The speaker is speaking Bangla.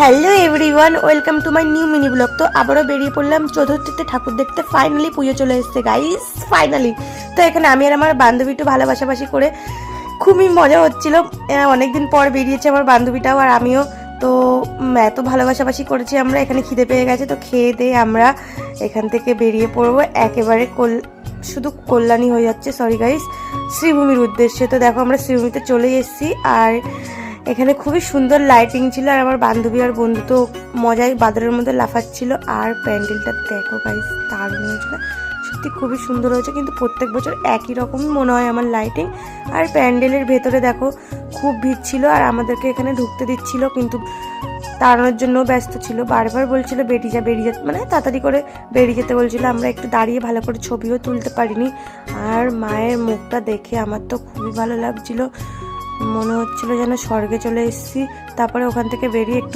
Hello everyone, welcome to my new mini blog. তো আবারও বেরিয়ে পড়লাম চতুর্থীতে ঠাকুর দেখতে। ফাইনালি পুজো চলে এসেছে গাইস, ফাইনালি। তো এখানে আমি আর আমার বান্ধবী একটু ভালোবাসাবাসি করে খুবই মজা হচ্ছিল। অনেকদিন পর বেরিয়েছে আমার বান্ধবীটাও আর আমিও। তো এত ভালোবাসাবাসি করেছি আমরা, এখানে খিদে পেয়ে গেছে। তো খেয়ে দিয়ে আমরা এখান থেকে বেরিয়ে পড়বো একেবারে শুধু কল্যাণী হয়ে যাচ্ছে, সরি গাইস, শ্রীভূমির উদ্দেশ্যে। তো দেখো আমরা শ্রীভূমিতে চলে এসেছি আর এখানে খুবই সুন্দর লাইটিং ছিল আর আমার বান্ধবী আর বন্ধু তো মজায় বাদরের মধ্যে লাফাচ্ছিল। আর প্যান্ডেলটা দেখো গাইস, দারুণ হয়েছিল, সত্যি খুবই সুন্দর হয়েছে। কিন্তু প্রত্যেক বছর একই রকমই মনে হয় আমার লাইটিং। আর প্যান্ডেলের ভেতরে দেখো খুব ভিড় ছিল আর আমাদেরকে এখানে ঢুকতে দিচ্ছিল, কিন্তু তাড়ানোর জন্য ব্যস্ত ছিল। বারবার বলছিল বেরিয়ে যা, মানে তাড়াতাড়ি করে বেরিয়ে যেতে বলছিল। আমরা একটু দাঁড়িয়ে ভালো করে ছবিও তুলতে পারিনি। আর মায়ের মুখটা দেখে আমার তো খুবই ভালো লাগছিল, মনে হচ্ছিল যেন স্বর্গে চলে এসেছি। তারপরে ওখান থেকে বেরিয়ে একটু